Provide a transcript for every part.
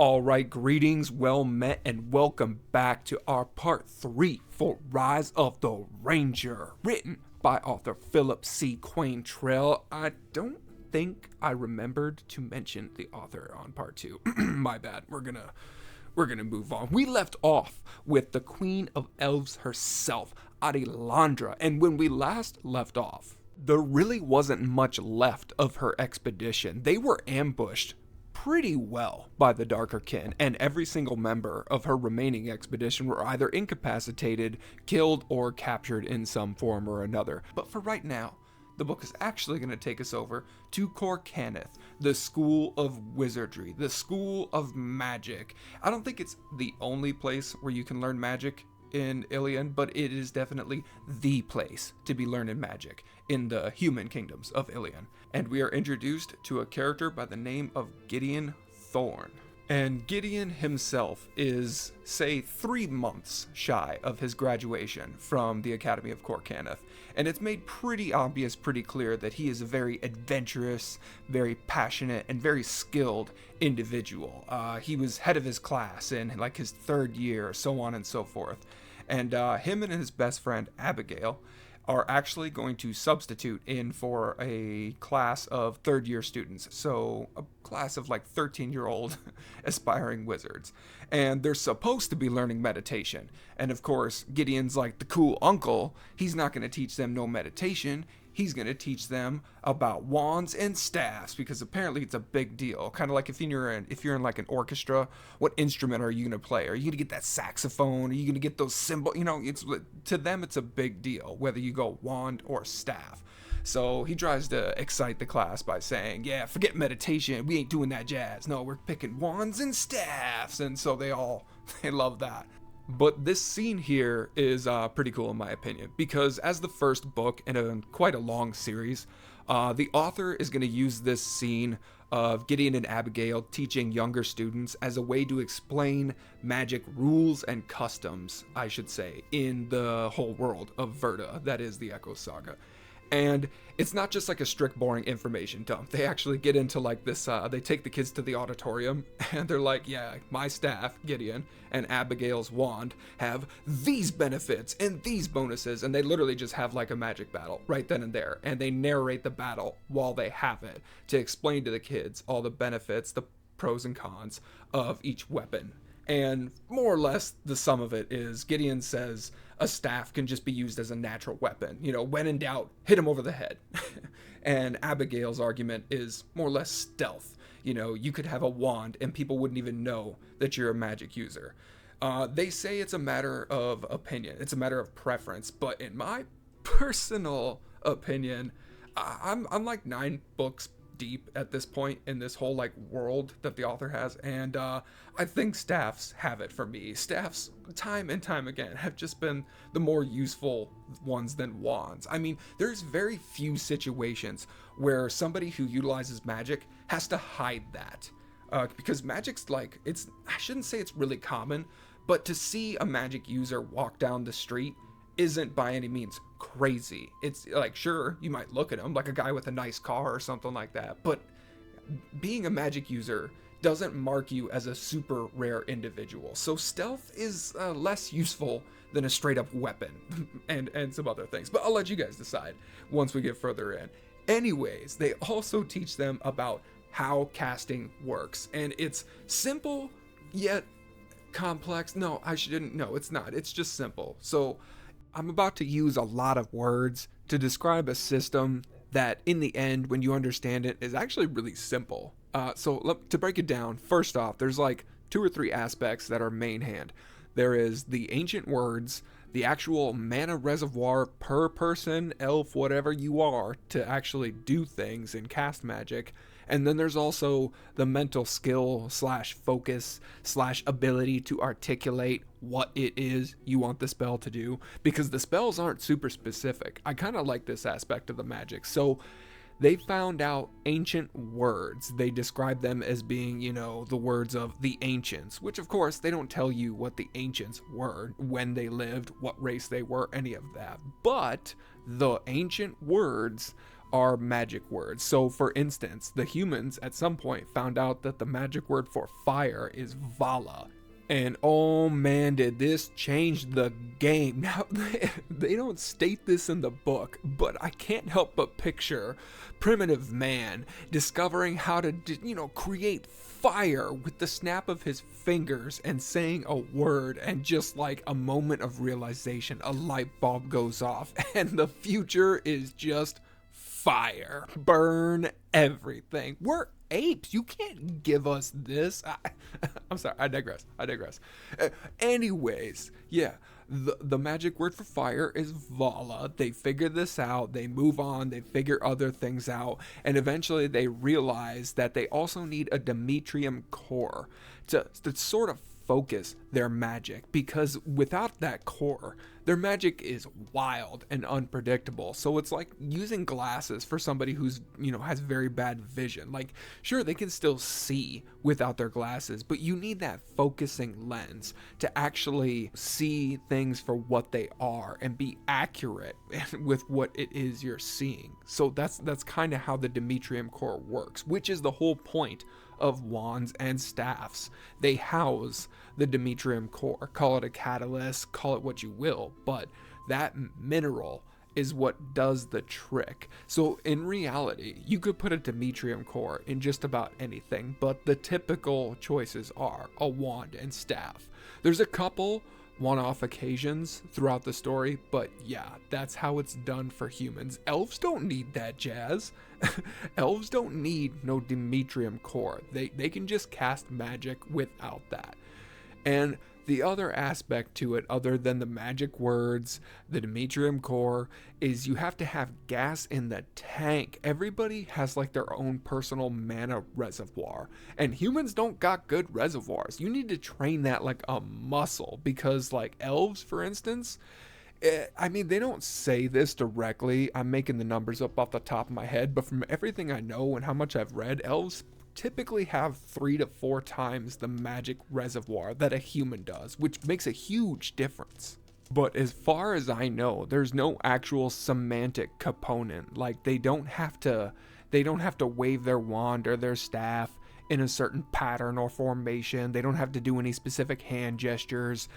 Alright, greetings, well met, and welcome back to our part 3 for Rise of the Ranger, written by author Philip C. Quaintrell. I don't think I remembered to mention the author on part 2. My bad. We're gonna move on. We left off with the Queen of Elves herself, Adilandra, and when we last left off, there really wasn't much left of her expedition. They were ambushed pretty well by the Darker Kin, and every single member of her remaining expedition were either incapacitated, killed, or captured in some form or another. But for right now, the book is actually going to take us over to Corcanith, the School of Wizardry, the School of Magic. I don't think it's the only place where you can learn magic in Ilion, but it is definitely the place to be learning magic in the human kingdoms of Ilion. And we are introduced to a character by the name of Gideon Thorn. And Gideon himself is, say, 3 months shy of his graduation from the Academy of Corcanith. And it's made pretty obvious, pretty clear that he is a very adventurous, very passionate, and very skilled individual. He was head of his class in like his 3rd year, so on and so forth. And him and his best friend, Abigail, are actually going to substitute in for a class of 3rd year students. So a class of like 13-year-old aspiring wizards. And they're supposed to be learning meditation. And of course, Gideon's like the cool uncle. He's not going to teach them no meditation. He's going to teach them about wands and staffs, because apparently it's a big deal. Kind of like if you're in like an orchestra, what instrument are you going to play? Are you going to get that saxophone? Are you going to get those cymbals? You know, to them it's a big deal whether you go wand or staff. So he tries to excite the class by saying, yeah, forget meditation. We ain't doing that jazz. No, we're picking wands and staffs. And so they love that. But this scene here is pretty cool in my opinion, because as the first book in quite a long series, the author is going to use this scene of Gideon and Abigail teaching younger students as a way to explain magic rules and customs, I should say, in the whole world of Verda, that is the Echo Saga. And it's not just like a strict boring information dump. They actually get into like this, they take the kids to the auditorium and they're like, yeah, my staff, Gideon, and Abigail's wand have these benefits and these bonuses. And they literally just have like a magic battle right then and there. And they narrate the battle while they have it to explain to the kids all the benefits, the pros and cons of each weapon. And more or less the sum of it is Gideon says a staff can just be used as a natural weapon. You know, when in doubt, hit him over the head. And Abigail's argument is more or less stealth. You know, you could have a wand and people wouldn't even know that you're a magic user. They say it's a matter of opinion. It's a matter of preference. But in my personal opinion, I'm like 9 books deep at this point in this whole like world that the author has, and I think staffs have it for me. Staffs, time and time again, have just been the more useful ones than wands. I mean, there's very few situations where somebody who utilizes magic has to hide that, because magic's like, I shouldn't say it's really common, but to see a magic user walk down the street isn't by any means crazy. It's like, sure, you might look at him like a guy with a nice car or something like that, but being a magic user doesn't mark you as a super rare individual. So stealth is less useful than a straight up weapon and some other things, but I'll let you guys decide once we get further in. Anyways, they also teach them about how casting works, and it's simple yet complex. No, it's not. It's just simple. So I'm about to use a lot of words to describe a system that in the end, when you understand it, is actually really simple. So to break it down, first off, there's like 2 or 3 aspects that are main hand. There is the ancient words, the actual mana reservoir per person, elf, whatever you are, to actually do things and cast magic. And then there's also the mental skill / focus / ability to articulate what it is you want the spell to do, because the spells aren't super specific. I kind of like this aspect of the magic. So they found out ancient words. They describe them as being, you know, the words of the ancients, which of course they don't tell you what the ancients were, when they lived, what race they were, any of that. But the ancient words are magic words. So for instance, the humans at some point found out that the magic word for fire is Vala. And oh man, did this change the game. Now, they don't state this in the book, but I can't help but picture primitive man discovering how to, create fire with the snap of his fingers and saying a word, and just like a moment of realization, a light bulb goes off, and the future is just fire. Burn everything. We're apes. You can't give us this. I'm sorry. I digress. Anyways, yeah, the magic word for fire is Vala. They figure this out. They move on. They figure other things out. And eventually they realize that they also need a Demetrium core to sort of focus their magic, because without that core, their magic is wild and unpredictable. So it's like using glasses for somebody who's, has very bad vision. Like, sure, they can still see without their glasses, but you need that focusing lens to actually see things for what they are and be accurate with what it is you're seeing. So that's kind of how the Demetrium core works, which is the whole point of wands and staffs. They house the Demetrium core. Call it a catalyst, call it what you will, but that mineral is what does the trick. So in reality, you could put a Demetrium core in just about anything, but the typical choices are a wand and staff. There's a couple one-off occasions throughout the story, but yeah, that's how it's done for humans. Elves don't need that jazz. Elves don't need no Demetrium core. They can just cast magic without that. And the other aspect to it, other than the magic words, the Demetrium core, is you have to have gas in the tank. Everybody has like their own personal mana reservoir, and humans don't got good reservoirs. You need to train that like a muscle, because like elves, for instance, I mean, they don't say this directly. I'm making the numbers up off the top of my head, but from everything I know and how much I've read, elves typically have 3 to 4 times the magic reservoir that a human does, which makes a huge difference. But as far as I know, there's no actual semantic component. Like, they don't have to wave their wand or their staff in a certain pattern or formation. They don't have to do any specific hand gestures.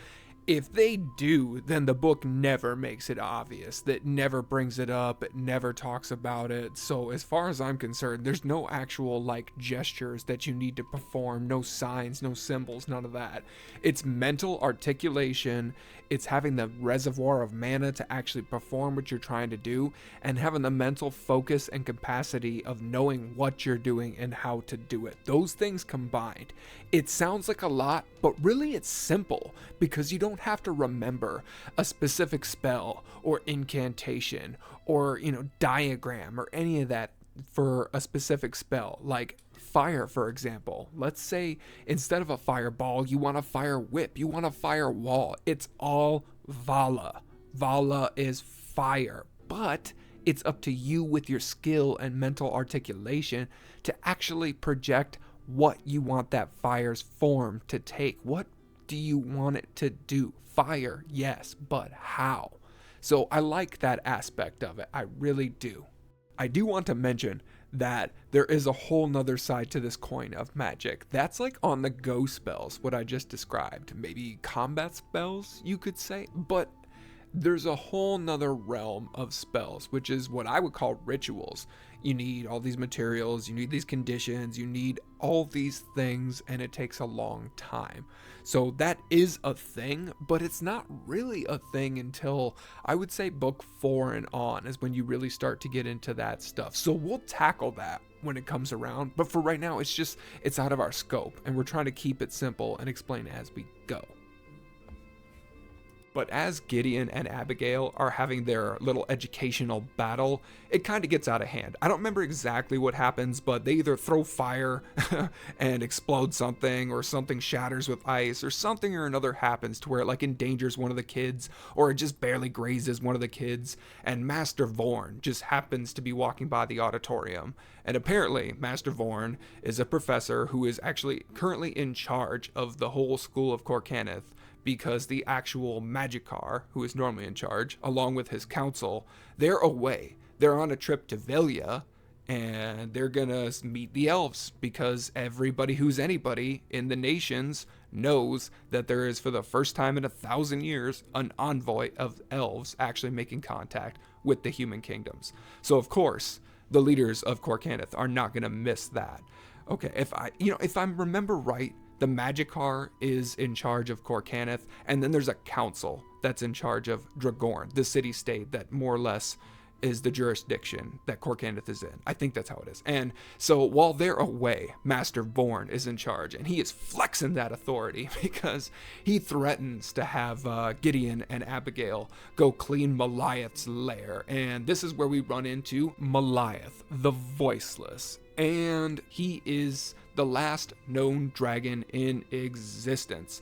If they do, then the book never makes it obvious. That never brings it up. It never talks about it. So as far as I'm concerned, there's no actual like gestures that you need to perform. No signs, no symbols, none of that. It's mental articulation. It's having the reservoir of mana to actually perform what you're trying to do, and having the mental focus and capacity of knowing what you're doing and how to do it. Those things combined. It sounds like a lot, but really it's simple, because you don't have to remember a specific spell or incantation or, diagram or any of that for a specific spell. Like fire, for example. Let's say instead of a fireball, you want a fire whip, you want a fire wall. It's all Vala. Vala is fire, but it's up to you with your skill and mental articulation to actually project what you want that fire's form to take. What do you want it to do? Fire, yes, but how? So I like that aspect of it. I really do. I do want to mention that there is a whole nother side to this coin of magic. That's like on the go spells, what I just described. Maybe combat spells, you could say. But there's a whole nother realm of spells, which is what I would call rituals. You need all these materials, you need these conditions, you need all these things, and it takes a long time. So that is a thing, but it's not really a thing until, I would say, book 4 and on is when you really start to get into that stuff. So we'll tackle that when it comes around, but for right now, it's out of our scope, and we're trying to keep it simple and explain as we go. But as Gideon and Abigail are having their little educational battle, it kind of gets out of hand. I don't remember exactly what happens, but they either throw fire and explode something, or something shatters with ice, or something or another happens to where it like endangers one of the kids, or it just barely grazes one of the kids, and Master Vorn just happens to be walking by the auditorium. And apparently, Master Vorn is a professor who is actually currently in charge of the whole school of Corcanith, because the actual Magicar, who is normally in charge, along with his council, they're away. they're on a trip to Velia, and they're gonna meet the elves because everybody who's anybody in the nations knows that there is, for the first time in 1,000 years, an envoy of elves actually making contact with the human kingdoms. So of course, the leaders of Corcanith are not gonna miss that. Okay, if I remember right, the Magikar is in charge of Corcanith, and then there's a council that's in charge of Dragorn, the city-state that more or less is the jurisdiction that Corcanith is in. I think that's how it is. And so while they're away, Master Vorn is in charge, and he is flexing that authority because he threatens to have Gideon and Abigail go clean Maliath's lair. And this is where we run into Maliath, the Voiceless. And he is the last known dragon in existence.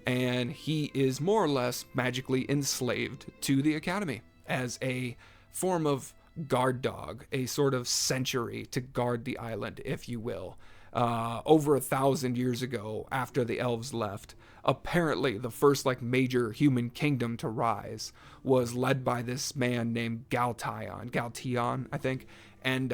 And he is more or less magically enslaved to the Academy as a form of guard dog, a sort of sentry to guard the island, if you will. Over 1,000 years ago, after the elves left, apparently the first major human kingdom to rise was led by this man named Galtion, I think, and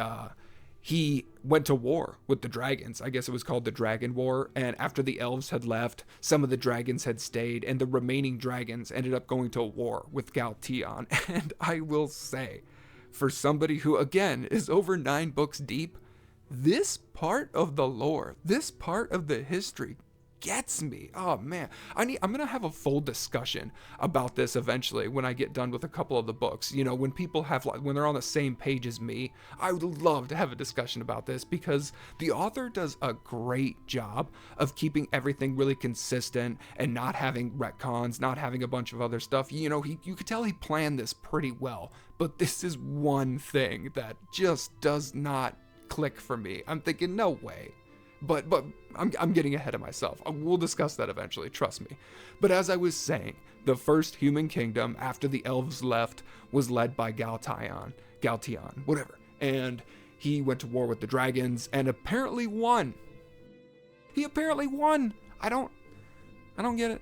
he went to war with the dragons. I guess it was called the Dragon War. And after the elves had left, some of the dragons had stayed, and the remaining dragons ended up going to war with Galtion. And I will say, for somebody who, again, is over 9 books deep, this part of the lore, this part of the history gets me. Oh man, I'm gonna have a full discussion about this eventually when I get done with a couple of the books. You know, when people have when they're on the same page as me, I would love to have a discussion about this because the author does a great job of keeping everything really consistent and not having retcons, not having a bunch of other stuff. You know, you could tell he planned this pretty well, but this is one thing that just does not click for me. I'm thinking, no way. But I'm getting ahead of myself. We'll discuss that eventually, trust me. But as I was saying, the first human kingdom after the elves left was led by Galtion, whatever. And he went to war with the dragons and apparently won. He apparently won. I don't get it.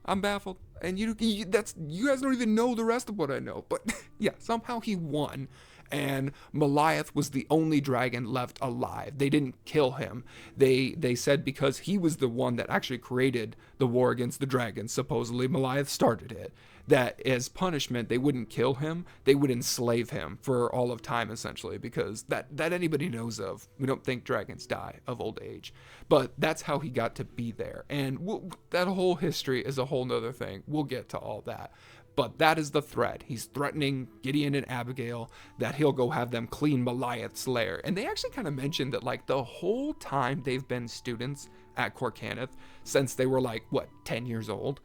I'm baffled. And you guys don't even know the rest of what I know. But yeah, somehow he won. And Maliath was the only dragon left alive. They didn't kill him. They said because he was the one that actually created the war against the dragons, supposedly Maliath started it, that as punishment, they wouldn't kill him. They would enslave him for all of time, essentially, because that anybody knows of. We don't think dragons die of old age. But that's how he got to be there. And that whole history is a whole nother thing. We'll get to all that. But that is the threat. He's threatening Gideon and Abigail that he'll go have them clean Maliath's lair. And they actually kind of mentioned that the whole time they've been students at Corcanith, since they were 10 years old,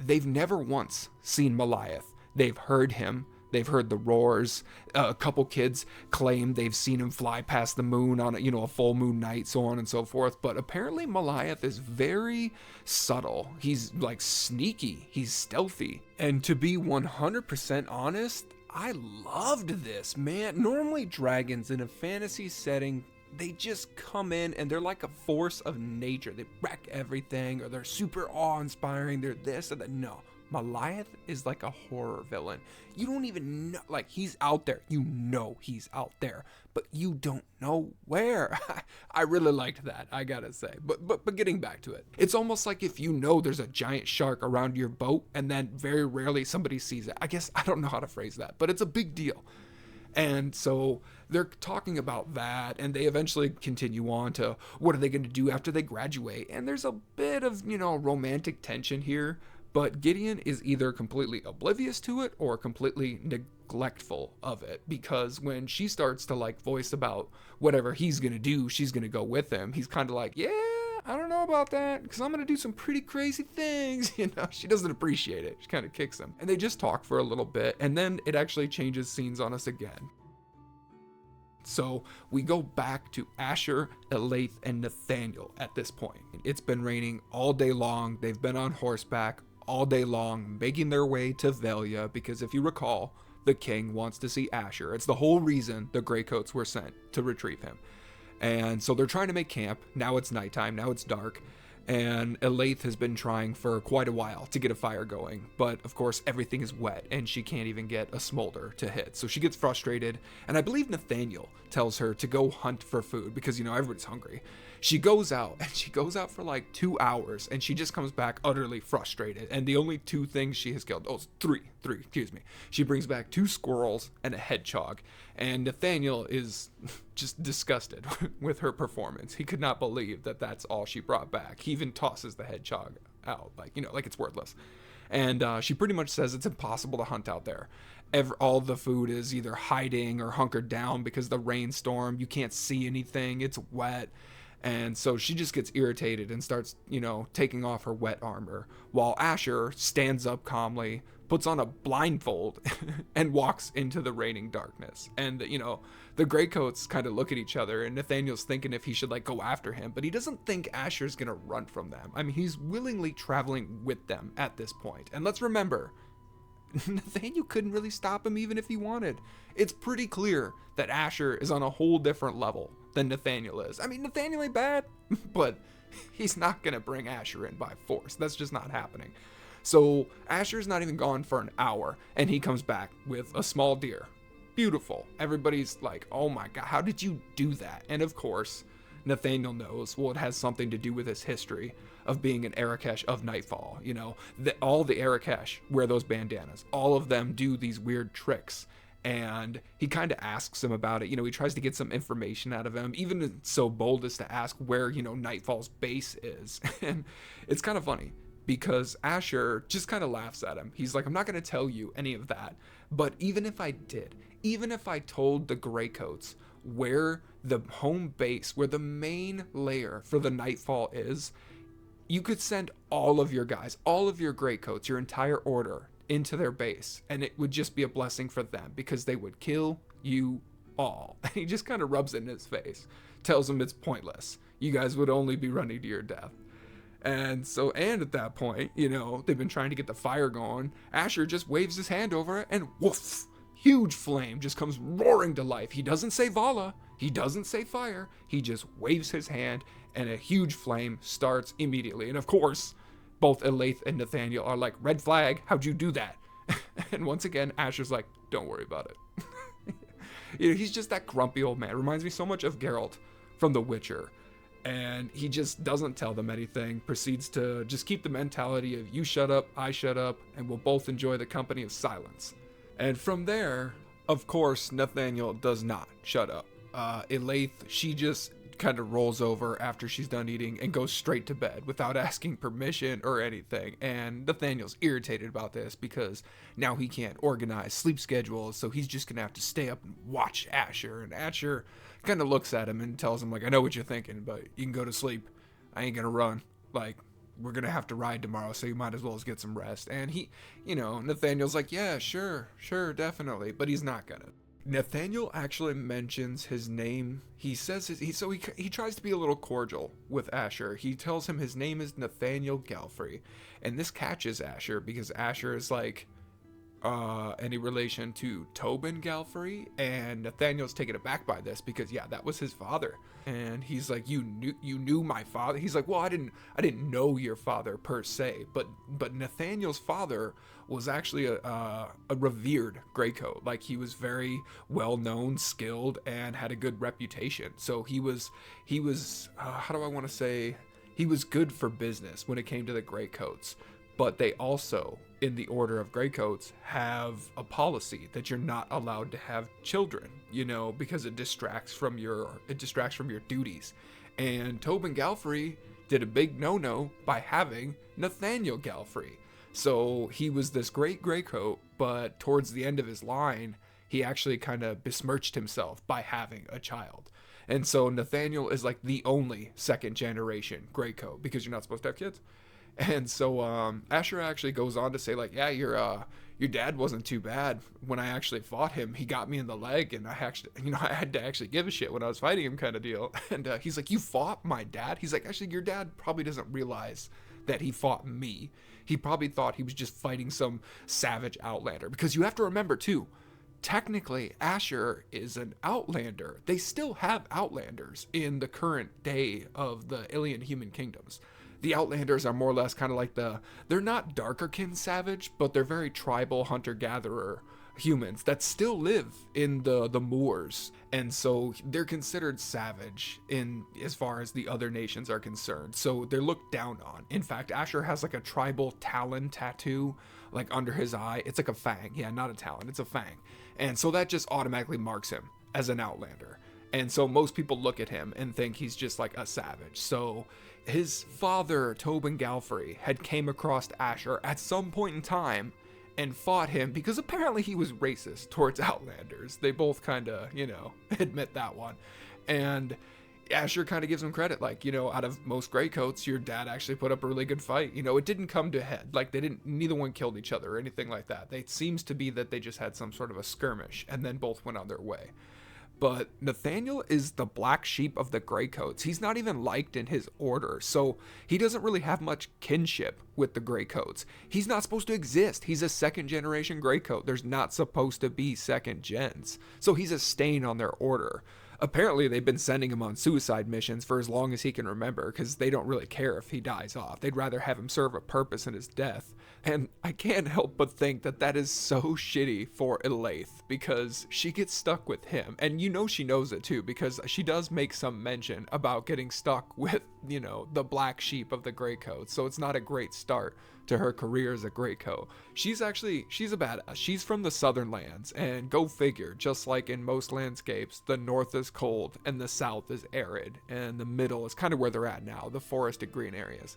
they've never once seen Maliath. They've heard him. They've heard the roars. A couple kids claim they've seen him fly past the moon on a full moon night, so on and so forth. But apparently Maliath is very subtle. He's sneaky. He's stealthy. And to be 100% honest, I loved this, man. Normally dragons in a fantasy setting, they just come in and they're like a force of nature. They wreck everything, or they're super awe-inspiring. They're this and that. No. Maliath is like a horror villain. You don't even know, he's out there. You know he's out there, but you don't know where. I really liked that, I gotta say. But getting back to it, it's almost like if you know there's a giant shark around your boat, and then very rarely somebody sees it. I guess I don't know how to phrase that, but it's a big deal. And so they're talking about that, and they eventually continue on to what are they going to do after they graduate. And there's a bit of, romantic tension here. But Gideon is either completely oblivious to it or completely neglectful of it, because when she starts to voice about whatever he's going to do, she's going to go with him. He's kind of yeah, I don't know about that because I'm going to do some pretty crazy things. She doesn't appreciate it. She kind of kicks him. And they just talk for a little bit, and then it actually changes scenes on us again. So we go back to Asher, Elaith, and Nathaniel at this point. It's been raining all day long. They've been on horseback all day long, making their way to Velia, because if you recall, the king wants to see Asher. It's the whole reason the Greycoats were sent to retrieve him. And so they're trying to make camp. Now it's nighttime, now it's dark, And Elaith has been trying for quite a while to get a fire going, but of course everything is wet and she can't even get a smolder to hit. So she gets frustrated, and I believe Nathaniel tells her to go hunt for food because, everybody's hungry. She goes out, and she goes out for like 2 hours, and she just comes back utterly frustrated. And the only 2 things she has killed, three, excuse me. She brings back 2 squirrels and a hedgehog, and Nathaniel is just disgusted with her performance. He could not believe that that's all she brought back. He even tosses the hedgehog out, like it's worthless. And she pretty much says it's impossible to hunt out there. All the food is either hiding or hunkered down because of the rainstorm. You can't see anything. It's wet. And so she just gets irritated and starts, taking off her wet armor, while Asher stands up calmly, puts on a blindfold, and walks into the raining darkness. And, the Greycoats kind of look at each other, and Nathaniel's thinking if he should, go after him, but he doesn't think Asher's going to run from them. I mean, he's willingly traveling with them at this point. And let's remember, Nathaniel couldn't really stop him even if he wanted. It's pretty clear that Asher is on a whole different level than Nathaniel is. I mean, Nathaniel ain't bad, but he's not going to bring Asher in by force. That's just not happening. So Asher's not even gone for an hour, and he comes back with a small deer. Beautiful. Everybody's like, oh my God, how did you do that? And of course, Nathaniel knows, well, it has something to do with his history of being an Arakesh of Nightfall. All the Arakesh wear those bandanas. All of them do these weird tricks. And he kind of asks him about it. He tries to get some information out of him, even so bold as to ask where, Nightfall's base is. And it's kind of funny because Asher just kind of laughs at him. He's like, I'm not going to tell you any of that. But even if I did, even if I told the Greycoats where the home base, where the main lair for the Nightfall is, you could send all of your guys, all of your Greycoats, your entire order into their base, and it would just be a blessing for them because they would kill you all. He just kind of rubs it in his face, tells them it's pointless. You guys would only be running to your death. And at that point, they've been trying to get the fire going. Asher just waves his hand over it, and woof, huge flame just comes roaring to life. He doesn't say Vala, he doesn't say fire, he just waves his hand, and a huge flame starts immediately. And of course, both Elaith and Nathaniel are like, red flag, how'd you do that? And once again, Asher's like, don't worry about it. He's just that grumpy old man. Reminds me so much of Geralt from The Witcher. And he just doesn't tell them anything, proceeds to just keep the mentality of you shut up, I shut up, and we'll both enjoy the company of silence. And from there, of course, Nathaniel does not shut up. Elaith, she just kind of rolls over after she's done eating and goes straight to bed without asking permission or anything. And Nathaniel's irritated about this because now he can't organize sleep schedules, so he's just gonna have to stay up and watch Asher. And Asher kind of looks at him and tells him, I know what you're thinking, but you can go to sleep. I ain't gonna run. We're gonna have to ride tomorrow, so you might as well as get some rest. And he, Nathaniel's like, yeah, sure, definitely, but he's not gonna. Nathaniel actually mentions his name. He says he tries to be a little cordial with Asher. He tells him his name is Nathaniel Galfrey, and this catches Asher because Asher is like any relation to Tobin Galfrey, and Nathaniel's taken aback by this because that was his father. And he's like, you knew my father? He's like, well, I didn't know your father per se, but Nathaniel's father was actually a revered Greycoat. He was very well known, skilled, and had a good reputation. So he was how do I want to say, he was good for business when it came to the Greycoats. But they also, in the Order of Greycoats, have a policy that you're not allowed to have children, because it distracts from your duties. And Tobin Galfrey did a big no-no by having Nathaniel Galfrey. So he was this great Greycoat, but towards the end of his line, he actually kind of besmirched himself by having a child. And so Nathaniel is like the only second generation Greycoat because you're not supposed to have kids. And so Asher actually goes on to say, your dad wasn't too bad. When I actually fought him, he got me in the leg, and I had to actually give a shit when I was fighting him, kind of deal. And he's like, you fought my dad? He's like, actually, your dad probably doesn't realize that he fought me. He probably thought he was just fighting some savage outlander, because you have to remember too, technically Asher is an outlander. They still have outlanders in the current day of the alien human kingdoms. The Outlanders are more or less kind of like they're not darkerkin savage, but they're very tribal hunter-gatherer humans that still live in the moors, and so they're considered savage in as far as the other nations are concerned, so they're looked down on. In fact, Asher has like a tribal talon tattoo like under his eye. It's like a fang. Yeah, not a talon, it's a fang. And so that just automatically marks him as an Outlander, and so most people look at him and think he's just like a savage. So his father, Tobin Galfrey, had came across Asher at some point in time and fought him because apparently he was racist towards Outlanders. They both kind of, admit that one. And Asher kind of gives him credit, like, out of most Greycoats, your dad actually put up a really good fight. It didn't come to head. Like, neither one killed each other or anything like that. It seems to be that they just had some sort of a skirmish and then both went on their way. But Nathaniel is the black sheep of the Greycoats. He's not even liked in his order, so he doesn't really have much kinship with the Greycoats. He's not supposed to exist. He's a second generation Greycoat. There's not supposed to be second gens. So he's a stain on their order. Apparently, they've been sending him on suicide missions for as long as he can remember, because they don't really care if he dies off. They'd rather have him serve a purpose in his death. And I can't help but think that that is so shitty for Elaith, because she gets stuck with him. And she knows it too, because she does make some mention about getting stuck with, the black sheep of the Greycoats. So it's not a great start to her career as a Greycoat. She's a badass. She's from the southern lands, and go figure, just like in most landscapes, the north is cold and the south is arid, and the middle is kind of where they're at now, the forested green areas.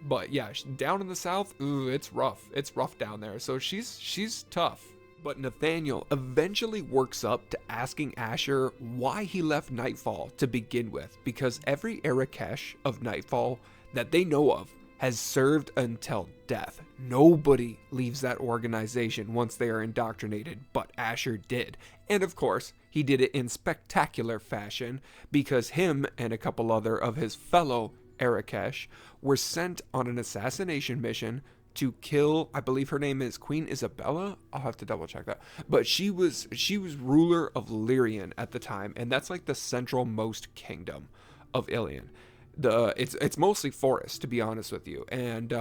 But yeah, down in the south, it's rough. It's rough down there, so she's tough. But Nathaniel eventually works up to asking Asher why he left Nightfall to begin with, because every Arakesh of Nightfall that they know of has served until death. Nobody leaves that organization once they are indoctrinated, but Asher did. And of course, he did it in spectacular fashion, because him and a couple other of his fellow Arakesh were sent on an assassination mission to kill, I believe her name is Queen Isabella. I'll have to double check that. But she was ruler of Lyrian at the time, and that's like the central most kingdom of Ilion. It's mostly forest, to be honest with you. And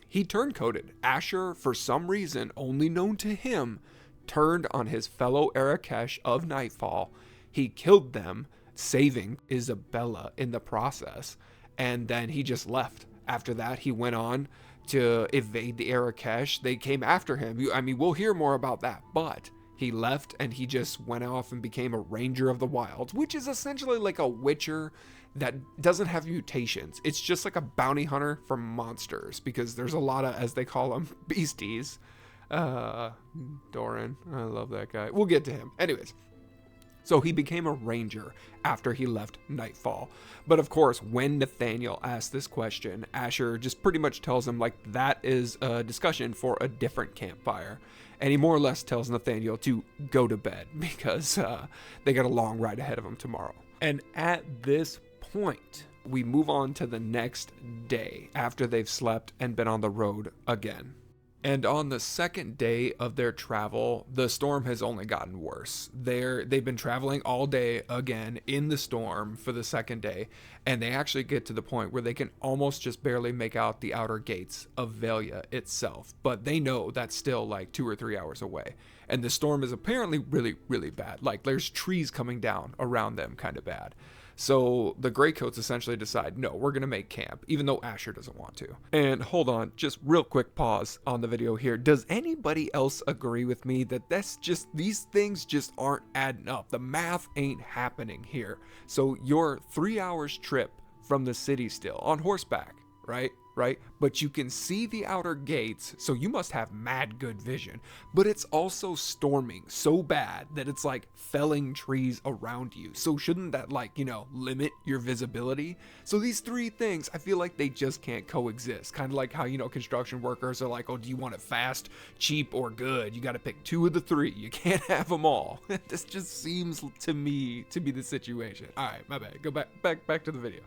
he turncoated. Asher, for some reason only known to him, turned on his fellow Arakesh of Nightfall. He killed them, saving Isabella in the process, and then he just left. After that, he went on to evade the Arakesh. They came after him. I mean, we'll hear more about that, but he left and he just went off and became a Ranger of the Wilds, which is essentially like a Witcher that doesn't have mutations. It's just like a bounty hunter for monsters, because there's a lot of, as they call them, beasties. Doran, I love that guy. We'll get to him. Anyways, so he became a Ranger after he left Nightfall. But of course, when Nathaniel asked this question, Asher just pretty much tells him, like, that is a discussion for a different campfire. And he more or less tells Nathaniel to go to bed, because they got a long ride ahead of him tomorrow. And at this point, we move on to the next day after they've slept and been on the road again. And on the second day of their travel, the storm has only gotten worse. They've been traveling all day again in the storm for the second day, and they actually get to the point where they can almost just barely make out the outer gates of Velia itself. But they know that's still like 2 or 3 hours away. And the storm is apparently really, really bad. Like, there's trees coming down around them kind of bad. So the Greycoats essentially decide, no, we're going to make camp, even though Asher doesn't want to. And hold on, just real quick pause on the video here. Does anybody else agree with me that these things just aren't adding up? The math ain't happening here. So your 3 hours trip from the city still on horseback, right? But you can see the outer gates, so you must have mad good vision. But it's also storming so bad that it's like felling trees around you. So shouldn't that, like, limit your visibility? So these three things, I feel like they just can't coexist. Kind of like how, construction workers are like, oh, do you want it fast, cheap, or good? You got to pick 2 of the 3. You can't have them all. This just seems to me to be the situation. All right, my bad. Go back to the video.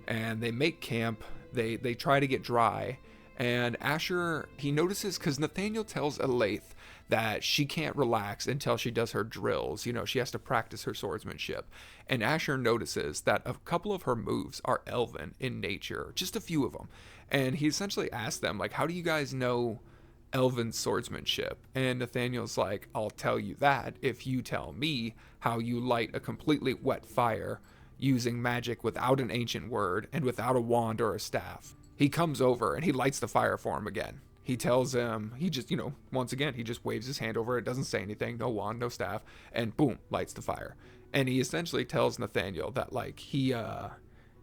And they make camp. They try to get dry, and Asher, he notices, because Nathaniel tells Elaith that she can't relax until she does her drills. She has to practice her swordsmanship. And Asher notices that a couple of her moves are elven in nature, just a few of them. And he essentially asks them, like, how do you guys know elven swordsmanship? And Nathaniel's like, I'll tell you that if you tell me how you light a completely wet fire using magic without an ancient word and without a wand or a staff. He comes over and he lights the fire for him again. He tells him, he just, once again, he just waves his hand over it, doesn't say anything, no wand, no staff, and boom, lights the fire. And he essentially tells Nathaniel that, like, he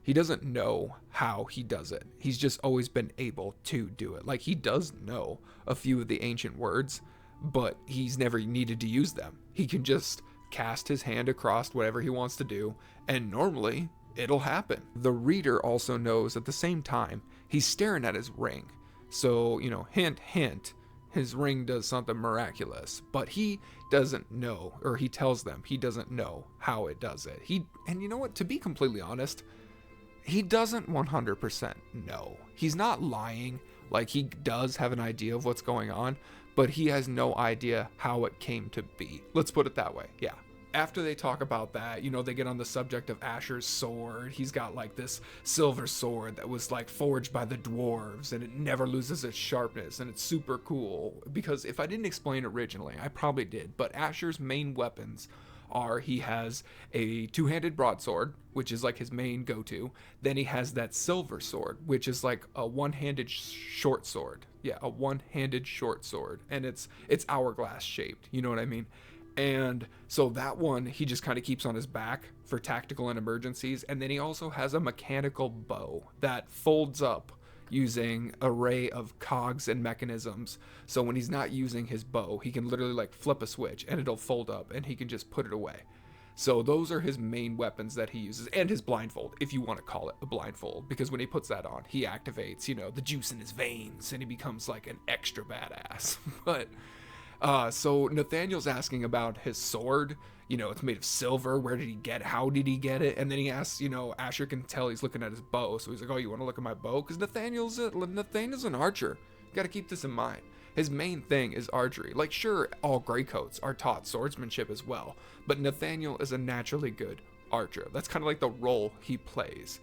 doesn't know how he does it. He's just always been able to do it. Like, he does know a few of the ancient words, but he's never needed to use them. He can just cast his hand across whatever he wants to do, and normally it'll happen. The reader also knows at the same time he's staring at his ring. So, hint, hint, his ring does something miraculous, but he doesn't know, or he tells them he doesn't know how it does it. And you know what, to be completely honest, he doesn't 100% know. He's not lying. Like, he does have an idea of what's going on, but he has no idea how it came to be. Let's put it that way. Yeah. After they talk about that, they get on the subject of Asher's sword. He's got like this silver sword that was like forged by the dwarves, and it never loses its sharpness, and it's super cool. Because if I didn't explain originally, I probably did, but Asher's main weapons are, he has a two-handed broadsword, which is like his main go-to. Then he has that silver sword, which is like a one-handed short sword. Yeah, a one-handed short sword, and it's hourglass shaped. You know what I mean? And so that one he just kind of keeps on his back for tactical and emergencies. And then he also has a mechanical bow that folds up using an array of cogs and mechanisms. So when he's not using his bow, he can literally like flip a switch and it'll fold up and he can just put it away. So those are his main weapons that he uses, and his blindfold, if you want to call it a blindfold, because when he puts that on, he activates, the juice in his veins and he becomes like an extra badass. But so Nathaniel's asking about his sword. It's made of silver. Where did he get it? How did he get it? And then he asks, Asher can tell he's looking at his bow. So he's like, oh, you want to look at my bow? Because Nathaniel's an archer. You got to keep this in mind. His main thing is archery. Like, sure, all graycoats are taught swordsmanship as well, but Nathaniel is a naturally good archer. That's kind of like the role he plays.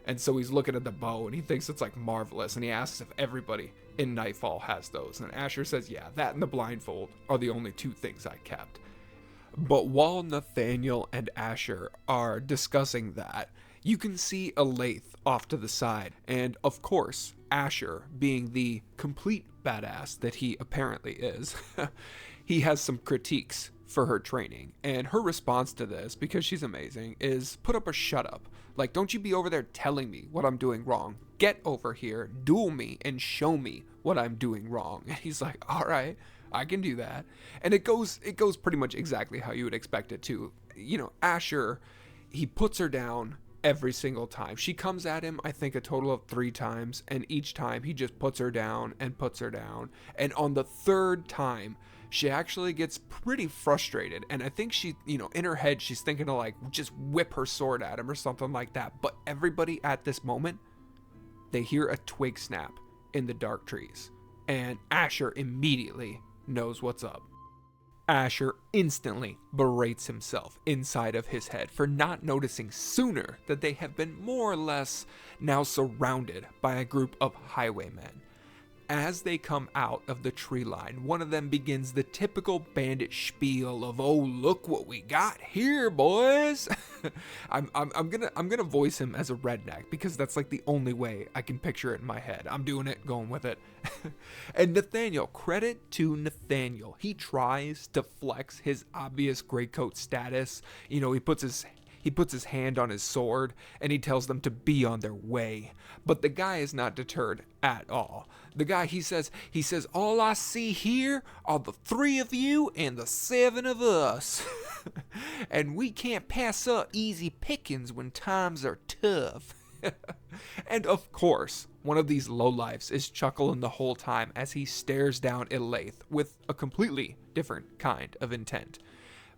And so he's looking at the bow and he thinks it's like marvelous, and he asks if everybody in Nightfall has those. And Asher says, yeah, that and the blindfold are the only two things I kept. But while Nathaniel and Asher are discussing that, you can see Elaith off to the side. And of course, Asher, being the complete badass that he apparently is, he has some critiques for her training. And her response to this, because she's amazing, is put up or shut up. Like, don't you be over there telling me what I'm doing wrong. Get over here, duel me, and show me what I'm doing wrong. And he's like, all right, I can do that. And it goes pretty much exactly how you would expect it to. Asher, he puts her down every single time. She comes at him, I think, a total of 3 times, and each time he just puts her down and puts her down. And on the 3rd time, she actually gets pretty frustrated, and I think she, in her head, she's thinking to like just whip her sword at him or something like that. But everybody at this moment, they hear a twig snap in the dark trees, and Asher immediately knows what's up. Asher instantly berates himself inside of his head for not noticing sooner that they have been more or less now surrounded by a group of highwaymen. As they come out of the tree line, one of them begins the typical bandit spiel of, "Oh, look what we got here, boys." I'm gonna voice him as a redneck because that's like the only way I can picture it in my head. I'm doing it, going with it. And Nathaniel, credit to Nathaniel, he tries to flex his obvious graycoat status. He puts his hand on his sword and he tells them to be on their way. But the guy is not deterred at all. The guy, he says, "All I see here are the 3 of you and the 7 of us." And we can't pass up easy pickings when times are tough. And of course, one of these lowlifes is chuckling the whole time as he stares down Elaith with a completely different kind of intent.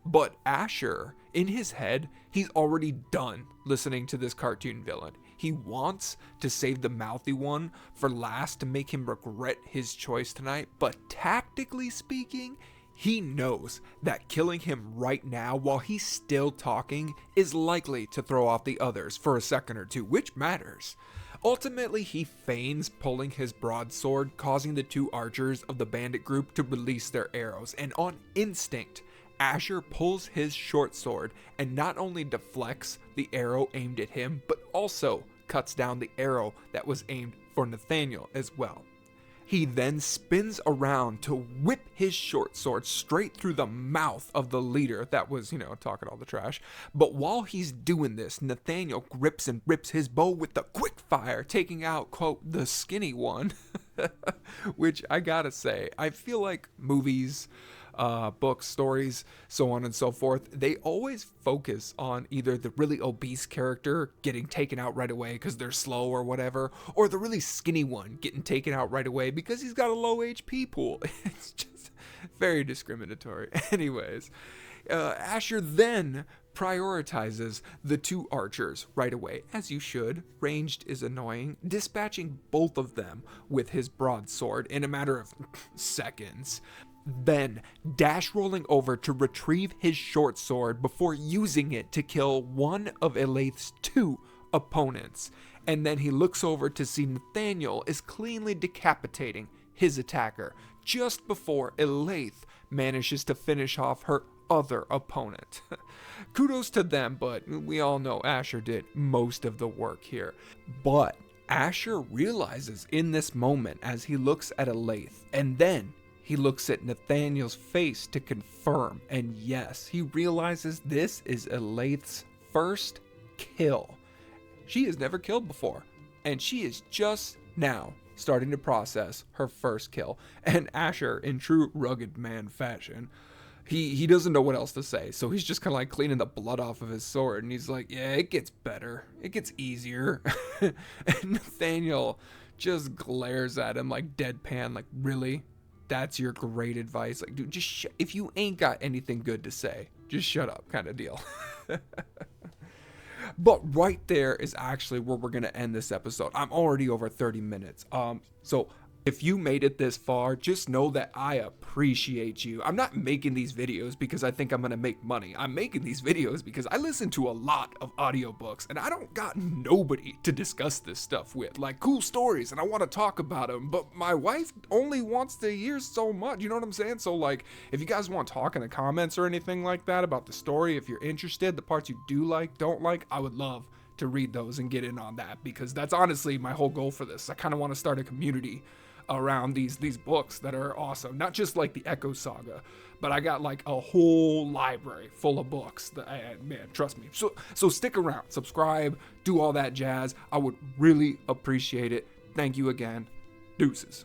But Asher, in his head, he's already done listening to this cartoon villain. He wants to save the mouthy one for last to make him regret his choice tonight, but tactically speaking, He knows that killing him right now while he's still talking is likely to throw off the others for a second or two, which matters. Ultimately, he feigns pulling his broadsword, causing the 2 archers of the bandit group to release their arrows, and on instinct, Asher pulls his short sword and not only deflects the arrow aimed at him, but also cuts down the arrow that was aimed for Nathaniel as well. He then spins around to whip his short sword straight through the mouth of the leader that was, talking all the trash. But while he's doing this, Nathaniel grips and rips his bow with the quick fire, taking out, quote, the skinny one. Which I gotta say, I feel like movies, books, stories, so on and so forth, they always focus on either the really obese character getting taken out right away because they're slow or whatever, or the really skinny one getting taken out right away because he's got a low HP pool. It's just very discriminatory. Anyways, Asher then prioritizes the 2 archers right away, as you should. Ranged is annoying, dispatching both of them with his broadsword in a matter of seconds. Then dash rolling over to retrieve his short sword before using it to kill one of Elaith's 2 opponents. And then he looks over to see Nathaniel is cleanly decapitating his attacker just before Elaith manages to finish off her other opponent. Kudos to them, but we all know Asher did most of the work here. But Asher realizes in this moment as he looks at Elaith, and then he looks at Nathaniel's face to confirm, and yes, he realizes this is Elaith's first kill. She has never killed before, and she is just now starting to process her first kill. And Asher, in true rugged man fashion, he doesn't know what else to say, so he's just kind of like cleaning the blood off of his sword, and he's like, yeah, it gets better. It gets easier. And Nathaniel just glares at him like deadpan, like, really? That's your great advice? Like, dude, just if you ain't got anything good to say, just shut up, kind of deal. But right there is actually where we're going to end this episode. I'm already over 30 minutes. So if you made it this far, just know that I appreciate you. I'm not making these videos because I think I'm going to make money. I'm making these videos because I listen to a lot of audiobooks and I don't got nobody to discuss this stuff with. Like, cool stories, and I want to talk about them, but my wife only wants to hear so much. You know what I'm saying? So, like, if you guys want to talk in the comments or anything like that about the story, if you're interested, the parts you do like, don't like, I would love to read those and get in on that, because that's honestly my whole goal for this. I kind of want to start a community around these books that are awesome. Not just like the Echo Saga, but I got like a whole library full of books that, man, trust me. So stick around, subscribe, do all that jazz. I would really appreciate it. Thank you again. Deuces.